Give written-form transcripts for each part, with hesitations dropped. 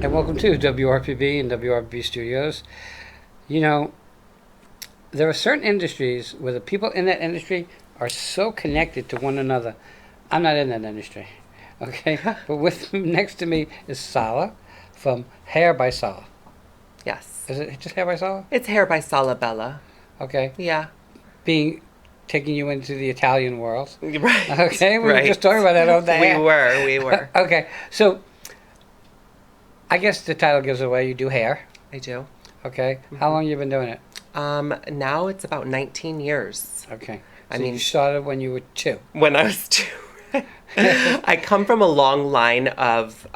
and welcome to WRPB and WRPB Studios. You know, there are certain industries where the people in that industry are so connected to one another. I'm not in that industry, okay? But next to me is Sala from Hair by Sala. Yes. Is it just Hair by Sala? It's Hair by Sala Bella. Okay. Yeah. Taking you into the Italian world. Right. Okay, we were Right. just talking about that all day. We were. Okay, so I guess the title gives away you do hair. I do. Okay. How long you been doing it? Now it's about 19 years. Okay. I So mean- you started when you were 2. When I was 2. I come from a long line of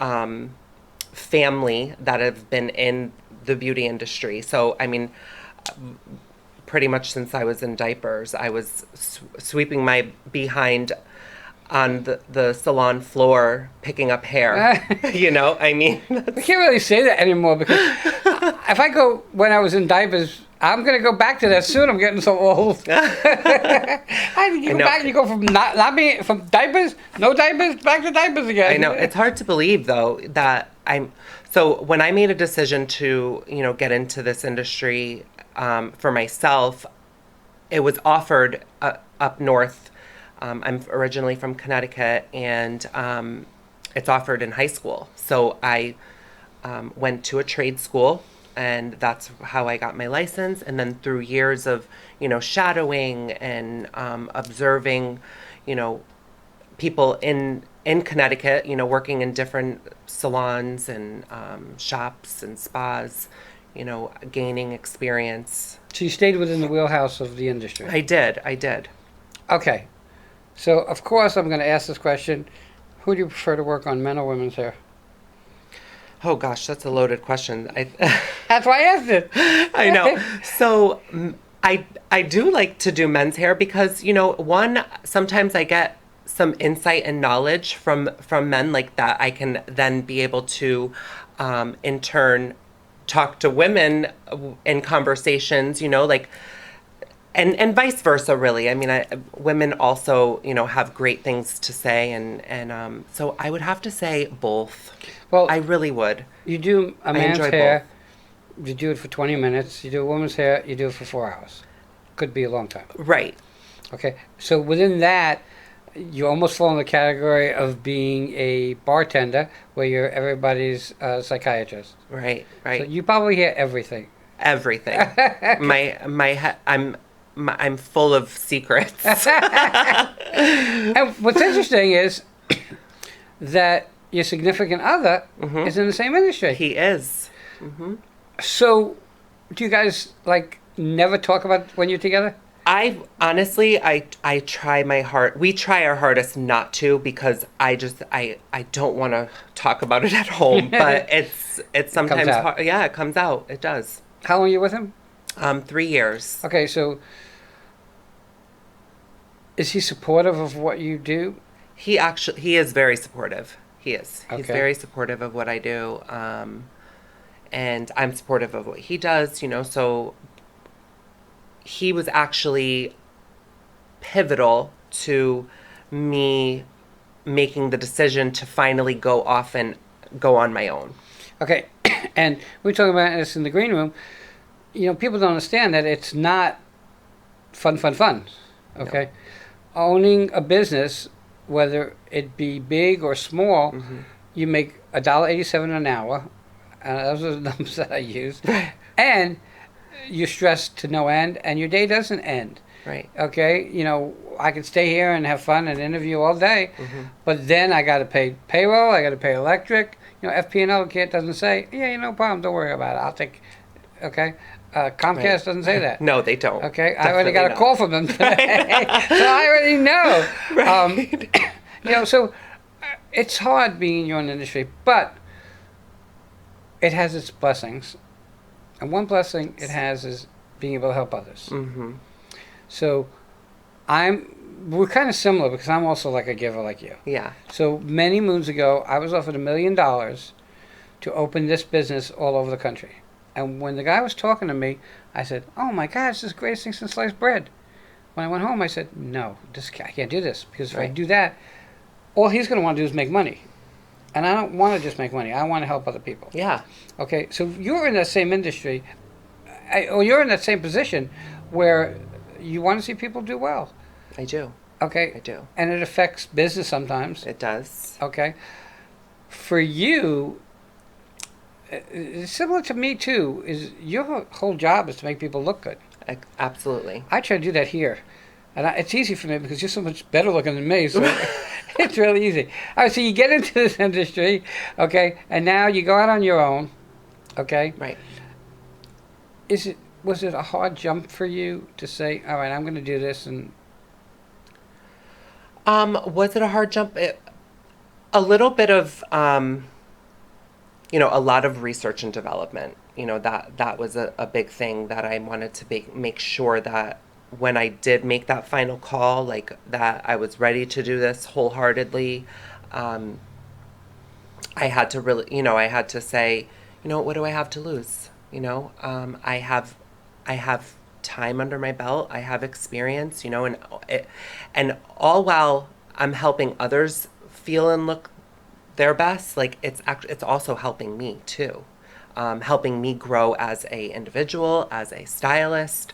family that have been in the beauty industry. So, I mean, pretty much since I was in diapers, I was sweeping my behind on the salon floor, picking up hair. You know, I mean, We can't really say that anymore because if I go when I was in diapers, I'm gonna go back to that soon. I'm getting so old. How do you go know. back? You go from not being from diapers, no diapers, back to diapers again. I know it's hard to believe though that so when I made a decision to get into this industry for myself, it was offered up north. I'm originally from Connecticut, and it's offered in high school. So I went to a trade school, and that's how I got my license. And then through years of shadowing and observing, people in Connecticut, working in different salons and shops and spas, gaining experience. So you stayed within the wheelhouse of the industry. I did. Okay. So of course I'm going to ask this question: who do you prefer to work on, men or women's hair? Oh gosh, that's a loaded question. That's why I asked it. I know. So I do like to do men's hair because sometimes I get some insight and knowledge from men like that. I can then be able to in turn talk to women in conversations, and vice versa, really. I mean, women also, have great things to say, and so I would have to say both. Well, I really would. you do a man's enjoy hair, you do it for 20 minutes. You do a woman's hair, you do it for 4 hours. Could be a long time. Right. Okay, so within that, you almost fall in the category of being a bartender, where you're everybody's psychiatrist. Right. So you probably hear everything. Everything. I'm full of secrets. And what's interesting is that your significant other is in the same industry. He is. So, do you guys never talk about when you're together? I honestly, I try my hard. We try our hardest not to because I don't want to talk about it at home. But it's sometimes out. hard. Yeah, it comes out. It does. How long are you with him? 3 years. Okay, so is he supportive of what you do? He is very supportive. He is. He's Okay. very supportive of what I do. And I'm supportive of what he does. So he was actually pivotal to me making the decision to finally go off and go on my own. Okay, and we were talking about this in the green room. People don't understand that it's not fun. Okay, owning a business, whether it be big or small, you make $1.87 an hour, and those are the numbers that I use, and you're stressed to no end, and your day doesn't end. Right. Okay, I could stay here and have fun and interview all day, but then I got to pay payroll, I got to pay electric. FP&O doesn't say, yeah, no problem, don't worry about it. I'll take. Okay, Comcast doesn't say that. No, they don't. Okay, I already got a Definitely call from them today, so I already know. Right. So it's hard being in your own industry, but it has its blessings, and one blessing it has is being able to help others. So we're kind of similar because I'm also like a giver like you. Yeah. So many moons ago, I was offered $1 million to open this business all over the country. And when the guy was talking to me, I said, "Oh my God, this is the greatest thing since sliced bread." When I went home, I said, "No, I can't do this because if I Right. do that, all he's going to want to do is make money." and I don't want to just make money. I want to help other people. Yeah. Okay, so you're in that same industry, or you're in that same position where you want to see people do well. I do. Okay, I do. and it affects business sometimes. It does. Okay, for you, it's similar to me too. Is your whole job is to make people look good. Absolutely. I try to do that here, and it's easy for me because you're so much better looking than me. So it's really easy. All right, so you get into this industry, okay, and now you go out on your own, okay. Right. Was it a hard jump for you to say, all right, I'm going to do this? And was it a hard jump? A little bit of, a lot of research and development. That was a big thing that I wanted to make sure that when I did make that final call, like that I was ready to do this wholeheartedly. I had to really, I had to say, what do I have to lose? I have time under my belt. I have experience, and all while I'm helping others feel and look their best, like it's also helping me too, helping me grow as a individual, as a stylist,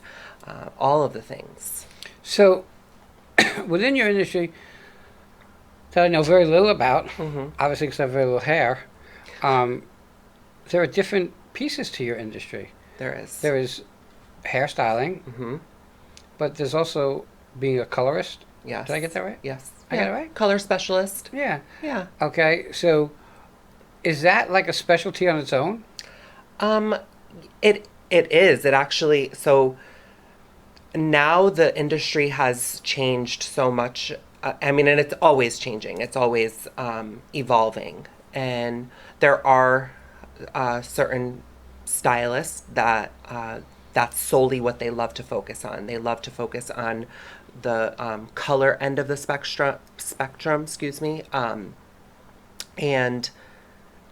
all of the things. So, within your industry, that I know very little about, obviously because I have very little hair, there are different pieces to your industry. There is. There is hairstyling, but there's also being a colorist. Yes. Did I get that right? Yes. I got it right? Color specialist. Yeah. Yeah. Okay, so is that like a specialty on its own? It is. It actually, so now the industry has changed so much. And it's always changing. It's always evolving. And there are certain stylists that that's solely what they love to focus on. They love to focus on the color end of the spectrum, and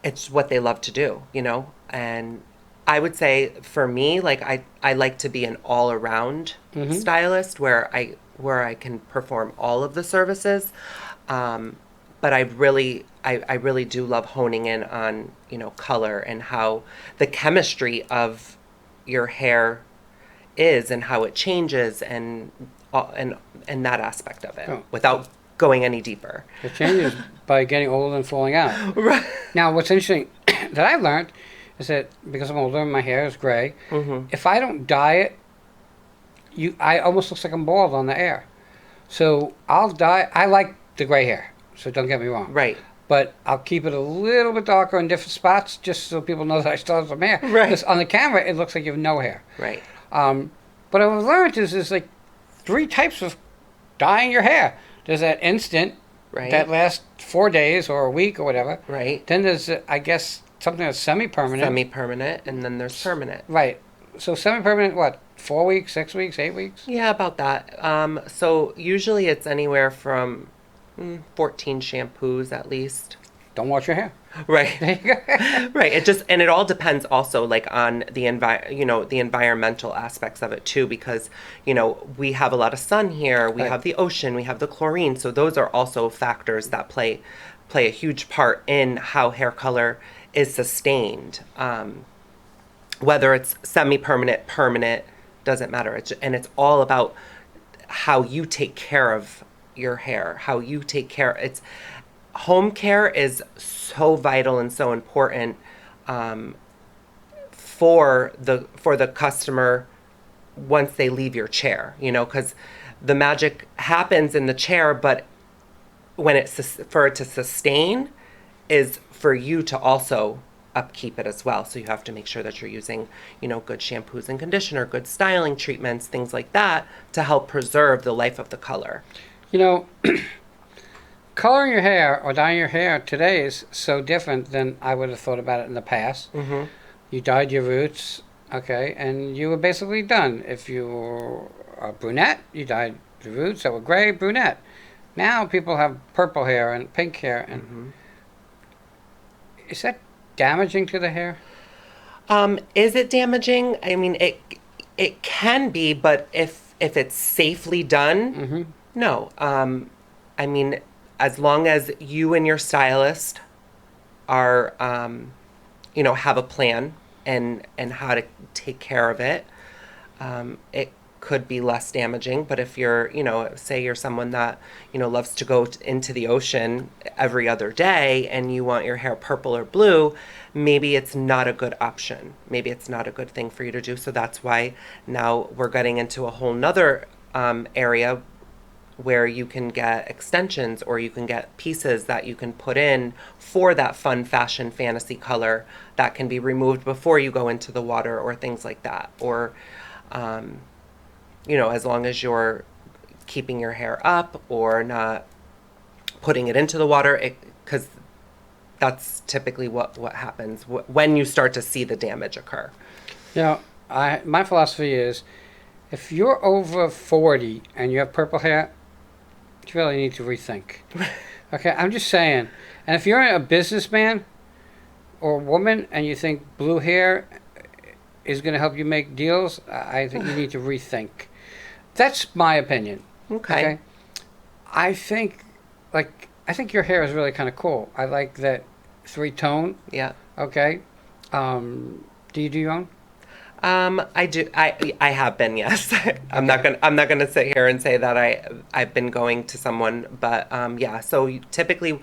it's what they love to do, and I would say for me, like I like to be an all-around stylist where I can perform all of the services, but I really do love honing in on color and how the chemistry of your hair is and how it changes and that aspect of it, without going any deeper. It changes by getting older and falling out. Right. Now, what's interesting that I learned is that because I'm older and my hair is gray, if I don't dye it, I almost looks like I'm bald on the air. So I'll dye. I like the gray hair, so don't get me wrong. Right. But I'll keep it a little bit darker in different spots just so people know that I still have some hair. Right. Because on the camera, it looks like you have no hair. Right. But I've learned is like 3 types of dyeing your hair. There's that instant, Right. that lasts 4 days or a week or whatever. Right. Then there's, I guess, something that's semi-permanent. Semi-permanent, and then there's permanent. Right. So semi-permanent, what? 4 weeks, 6 weeks, 8 weeks? Yeah, about that. So usually it's anywhere from 14 shampoos at least. Don't wash your hair. Right. There you go. Right. It all depends also like on the the environmental aspects of it too, because we have a lot of sun here, we Right. have the ocean, we have the chlorine, so those are also factors that play a huge part in how hair color is sustained. Whether it's semi-permanent, permanent, doesn't matter. It's all about how you take care of your hair, how you take care. Home care is so vital and so important for the customer once they leave your chair, because the magic happens in the chair, but when for it to sustain is for you to also upkeep it as well. So you have to make sure that you're using, good shampoos and conditioner, good styling treatments, things like that to help preserve the life of the color. Coloring your hair or dyeing your hair today is so different than I would have thought about it in the past. Mm-hmm. You dyed your roots, okay, and you were basically done. If you were a brunette, you dyed the roots that were gray, brunette. Now people have purple hair and pink hair, and is that damaging to the hair? Is it damaging? It can be, but if it's safely done, no. As long as you and your stylist are, have a plan and how to take care of it, it could be less damaging. But if you're, say you're someone that, loves to go into the ocean every other day and you want your hair purple or blue, maybe it's not a good option. Maybe it's not a good thing for you to do. So that's why now we're getting into a whole nother area where you can get extensions or you can get pieces that you can put in for that fun fashion fantasy color that can be removed before you go into the water or things like that. Or, as long as you're keeping your hair up or not putting it into the water, because that's typically what happens when you start to see the damage occur. My philosophy is, if you're over 40 and you have purple hair, you really need to rethink. Okay, I'm just saying. And if you're a businessman or woman and you think blue hair is going to help you make deals, I think you need to rethink. That's my opinion. Okay. I think your hair is really kind of cool. I like that 3-tone. Yeah. Okay. Do you do your own? I do. I have been, yes. I'm not gonna sit here and say that I've been going to someone, but yeah. So typically,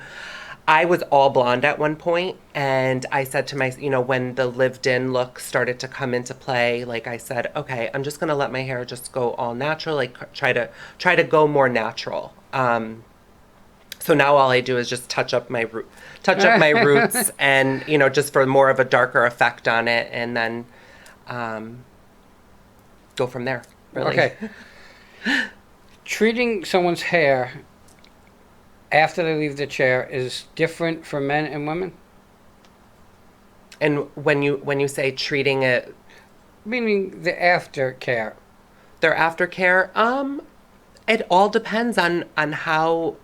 I was all blonde at one point, and I said to when the lived-in look started to come into play, like I said, okay, I'm just gonna let my hair just go all natural, like try to go more natural. So now all I do is just touch up my roots, and just for more of a darker effect on it, and then go from there. Really. Okay. Treating someone's hair after they leave the chair is different for men and women? And when you say treating it, meaning the aftercare. Their aftercare, it all depends on how,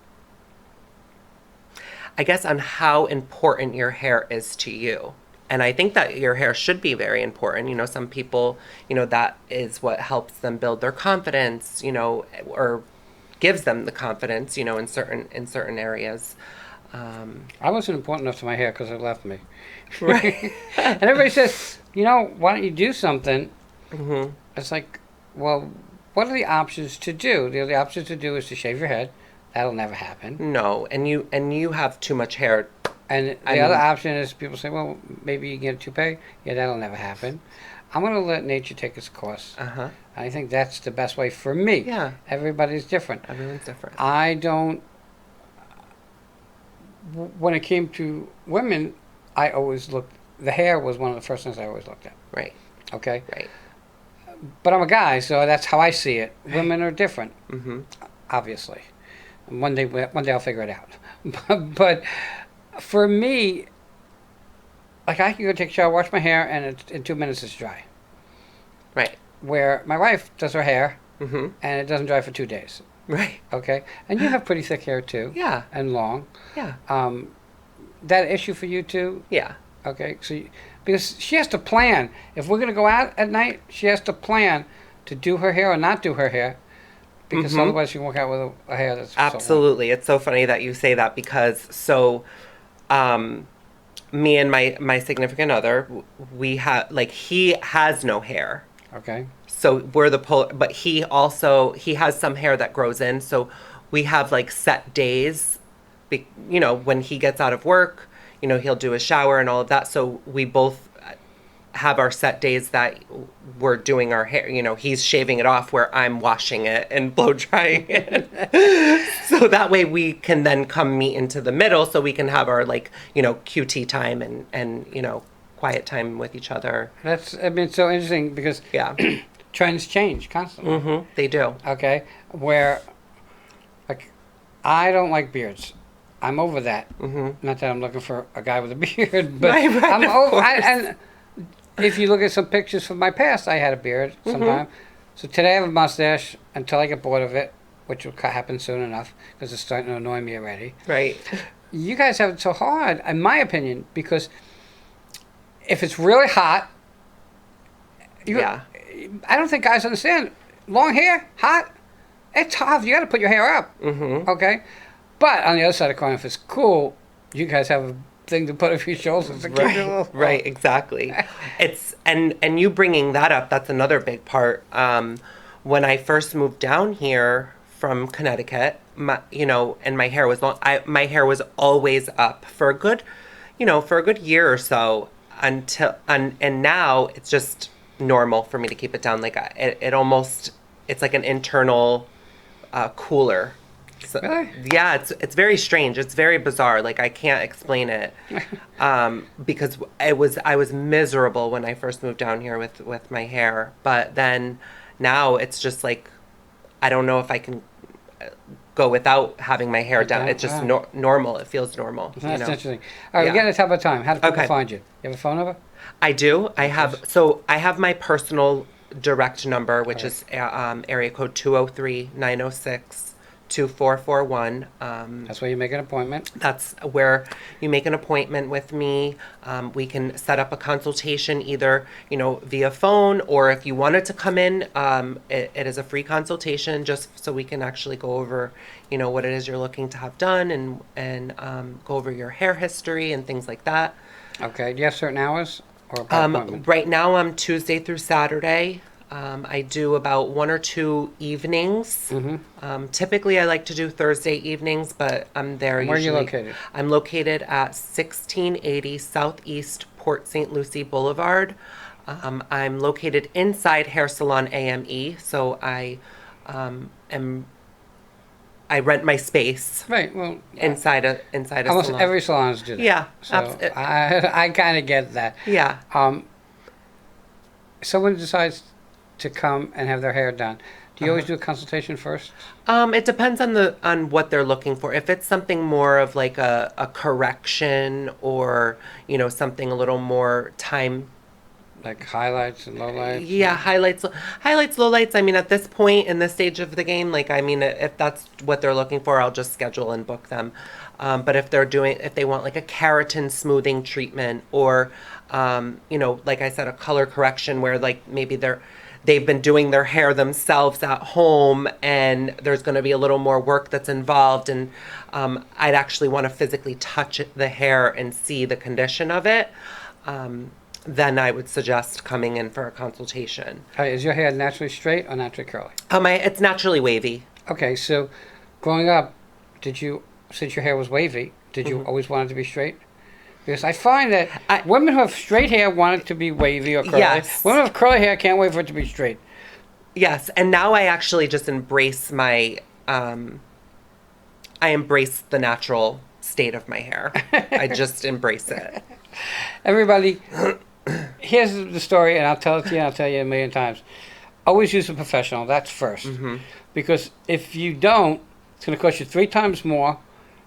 I guess, on how important your hair is to you. And I think that your hair should be very important. Some people, that is what helps them build their confidence, or gives them the confidence, in certain areas. I wasn't important enough to my hair because it left me. Right. And everybody says, why don't you do something? Mm-hmm. It's like, well, what are the options to do? The options to do is to shave your head. That'll never happen. No, and you have too much hair. And the other option is people say, well, maybe you can get a toupee. Yeah, that'll never happen. I'm going to let nature take its course. Uh-huh. I think that's the best way for me. Yeah. Everybody's different. Everyone's different. When it came to women, I always looked, the hair was one of the first things I always looked at. Right. Okay? Right. But I'm a guy, so that's how I see it. Women are different, Mm-hmm. obviously. And one day I'll figure it out. But for me, like I can go take a shower, wash my hair, and in 2 minutes it's dry. Right. Where my wife does her hair, Mm-hmm. and it doesn't dry for 2 days. Right. Okay? And you have pretty thick hair too. Yeah. And long. Yeah. That issue for you too? Yeah. Okay? Because she has to plan. If we're going to go out at night, she has to plan to do her hair or not do her hair. Because Mm-hmm. otherwise she can walk out with a hair that's Absolutely. It's so funny that you say that because me and my significant other, we have, like, he has no hair. Okay. So we're the polar, but he has some hair that grows in. So we have like set days, when he gets out of work, he'll do a shower and all of that. So we both have our set days that we're doing our hair. He's shaving it off where I'm washing it and blow drying it. So that way we can then come meet into the middle so we can have our QT time and quiet time with each other. It's so interesting because Yeah. trends change constantly. Mm-hmm. They do. Okay? Where, like, I don't like beards. I'm over that. Mm-hmm. Not that I'm looking for a guy with a beard, but Right, I'm of over. course. And if you look at some pictures from my past, I had a beard sometime. Mm-hmm. So today I have a mustache until I get bored of it, which will happen soon enough because it's starting to annoy me already. Right. You guys have it so hard, in my opinion, because if it's really hot, Yeah. I don't think guys understand. Long hair, hot, it's tough. You got to put your hair up. Mm-hmm. Okay? But on the other side of the coin, if it's cool, you guys have thing to put on your shoulders to keep you a little. Right, exactly. It's and you bringing that up, that's another big part. When I first moved down here from Connecticut, and my hair was long. My hair was always up for a good, for a good year or so until and now it's just normal for me to keep it down. Like it almost, it's like an internal cooler. So, Really? yeah, it's very strange. It's very bizarre. Like I can't explain it, because I was miserable when I first moved down here with my hair. But then now it's just like I don't know if I can go without having my hair down. It's just normal. It feels normal. That's interesting. All right, we're getting a top of time. How do people find you? You have a phone number? I do. I have my personal direct number, which is area code 203-906-2441. That's where you make an appointment. That's where you make an appointment with me. We can set up a consultation either, via phone, or if you wanted to come in, it is a free consultation just so we can actually go over, what it is you're looking to have done and go over your hair history and things like that. Okay. Do you have certain hours or appointment? Right now I'm Tuesday through Saturday. I do about 1 or 2 evenings. Mm-hmm. Typically, I like to do Thursday evenings, but I'm there usually. Where are you located? I'm located at 1680 Southeast Port St. Lucie Boulevard. I'm located inside Hair Salon AME, so I rent my space. Right. Well, inside a almost salon. every salons do that. Yeah, so I kind of get that. Yeah. Someone decides to come and have their hair done. Do you always do a consultation first? It depends on what they're looking for. If it's something more of like a correction or, something a little more time. Like highlights and lowlights? Yeah, highlights, lowlights. I mean, at this point in this stage of the game, if that's what they're looking for, I'll just schedule and book them. But if they want like a keratin smoothing treatment or, like I said, a color correction where like maybe they've been doing their hair themselves at home and there's going to be a little more work that's involved, and I'd actually want to physically touch the hair and see the condition of it, then I would suggest coming in for a consultation. Is your hair naturally straight or naturally curly? It's naturally wavy. Okay, so growing up, since your hair was wavy, did you always want it to be straight? Because I find that women who have straight hair want it to be wavy or curly. Yes. Women who have curly hair can't wait for it to be straight. Yes, and now I actually just embrace I embrace the natural state of my hair. I just embrace it. Everybody, here's the story, and I'll tell it to you, and I'll tell you a million times. Always use a professional. That's first. Mm-hmm. Because if you don't, it's going to cost you 3 times more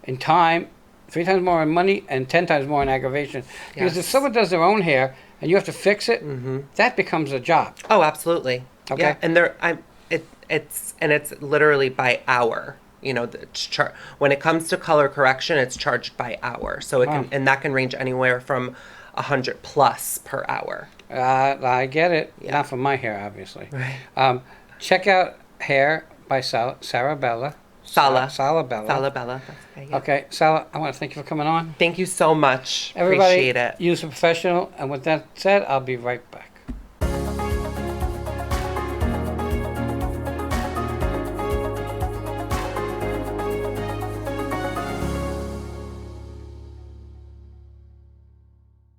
in time, 3 times more in money, and 10 times more in aggravation. Because if someone does their own hair and you have to fix it, that becomes a job. Oh, absolutely. Okay. Yeah, and it's literally by hour. When it comes to color correction, it's charged by hour. So that can range anywhere from $100+ per hour. I get it. Yeah. Not for my hair, obviously. Right. Check out Hair by Sala. Sala. Salabella. Salabella. That's okay. Yeah. Okay, Sala, I want to thank you for coming on. Thank you so much. Everybody, appreciate it. Use a professional. And with that said, I'll be right back.